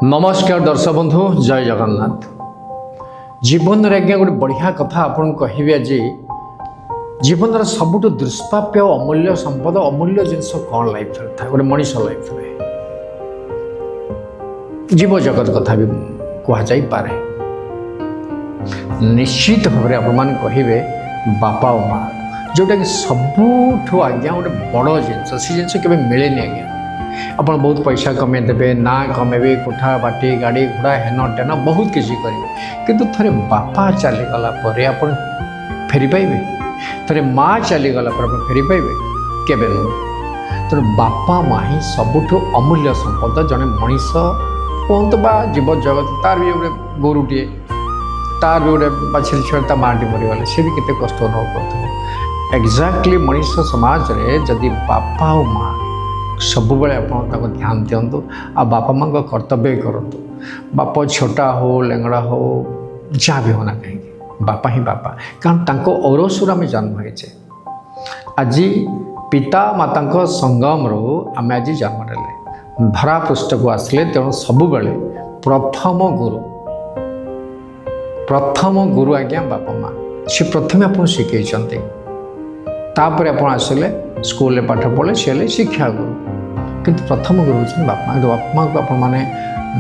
नमस्कार दर्शक बंधु जय जगन्नाथ। जीवन रे आज्ञा गोटे बढ़िया कथा आपन कहबे आज जीवन सबुठ दुष्प्राप्य अमूल्य संपद अमूल्य जिनस कौन लाइफ था गोटे मनीष लाइफ रे जीव जगत कथा भी कह जाई पारे। निश्चित भाव आपण कहे बापा और माँ जोटा कि सबुठ आज्ञा गोटे बड़ जिनस से जिनस के मिले आज्ञा। आप बहुत पैसा कमे देवे ना कमेबे कोठा बाटी गाड़ी घोड़ा हेन टेन बहुत किसी करेंगे किंतु थरे बापा चलीगला आप फेरी पाइबे थरे माँ चलीगला फेरी पाइबे केबे नुह। तेणु बापा माँ ही सबुठ अमूल्य संपद जड़े मनीष कहतु बा जीव जगत तार भी गोटे गोरुटे तार भी गोटे बाछी छुआ माँटी मरीगले सी भी केते कष्ट अनुभव कर एक्जाक्टली मनीष समाज रे जदि बापा और माँ सबुबले आप ध्यान दिंतु आ बापा माँ का कर्तव्य करूँ। बाप छोटा हो लेंगड़ा हो जहाँ भी होना कहीं बापा ही बापा कारण तांको औरसुर आम जन्म होइछे। आज पिता माता संगम रू आम आज जन्म नेले धरा पृष्ठ को आसिले तेणु सबुबले प्रथम गुरु आज्ञा बापा माँ सी प्रथम आप शिखई तापर आप आसिले स्कूल पाठ पढ़े सी हेले शिक्षा गुरु किंतु प्रथम गुरु होती बापा बापा माँ को आप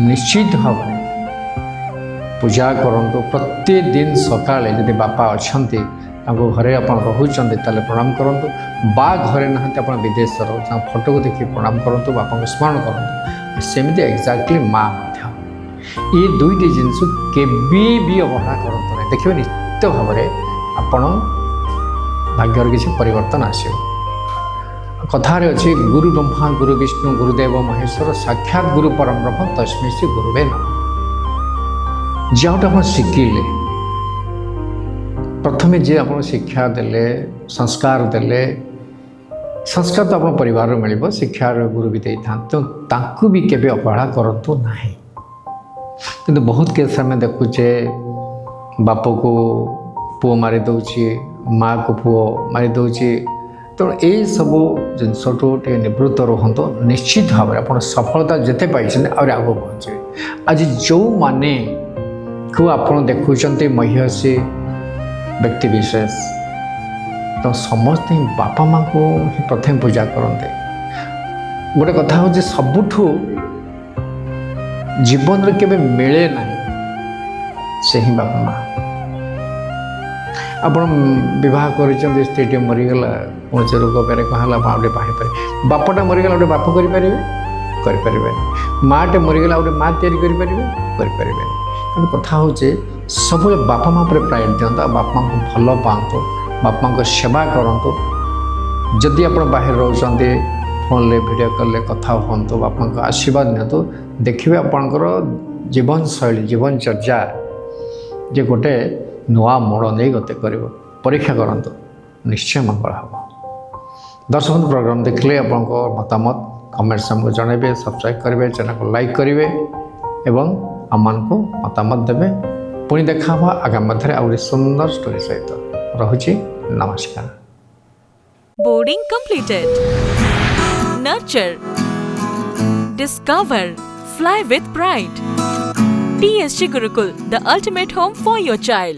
निश्चित भाव पूजा करूँ। प्रतिदिन सकाले जब बापा अच्छा घरे आप रोचते प्रणाम करूँ बा घरे ना आप विदेश रोच फोटो को देखिए प्रणाम करूँ बापा को स्मरण करूँ सेमती एक्जाक्टली माँ ये दुईटी जिनस केबी अवहेला करूँ देखिए निश्चित भाव आपण भाग्यर किसी परिवर्तन आसो। कथार अच्छी गुरु ब्रह्मा गुरु विष्णु गुरुदेव महेश्वर साक्षात गुरु परम ब्रह्म तस्मै श्री गुरुवे नमः। जोटा आप शिखिले प्रथमे जी आप शिक्षा देले संस्कार देले संस्कार तो आप परिवार मिल शिक्षा गुरु भी देता तो भी केवे अवहेला करतु नहीं। किंतु बहुत केस आम देखुचे बाप को पुओ मारी दौची माँ को पुओ मारी दौची तेणु यही सब जिनसठू निवृत्त रुहतु निश्चित भाव में आप सफलता जिते पाई आगे पहुँचे। आज जो माने को आप देखुं महिषी व्यक्ति विशेष तो समस्त ही बापा माँ को ही प्रथम पूजा करते। गोटे कथा हूँ सबुठू जीवन रे केबे मिले ना से ही बापा माँ। आप बहुत स्त्रीटे मरीगला कौन से रोग पे कहला गोटे पाइपर बापटा मरीगला गोटे बाप करें माँटे मरीगला गोटे माँ तैयारी करें कथा हूँ सब बापा माँ पर प्रायोरिटी दिखाँ बापा को भल पातु बापा को सेवा करूँ। जदि आप बाहर रोचते फोन ले वीडियो कॉल ले कथा हूँ बापा को आशीर्वाद नियंतु देखिए आपणकर जीवन शैली जीवन चर्चा जे गोटे नुआ मोड़ नहीं गति कर परीक्षा करूँ निश्चय मंगल हम। दर्शक प्रोग्राम देखले आपण मतामत कमेंट्स हमको जनइबे सब्सक्राइब करेंगे चैनल को लाइक करेंगे एवं आम को मतामत देवे पुणी देखा आगामी मध्य आउे सुंदर स्टोरी सहित रहुची नमस्कार। Boarding completed. Nurture. Discover. Fly with pride. TSG Gurukul, the ultimate home for your child.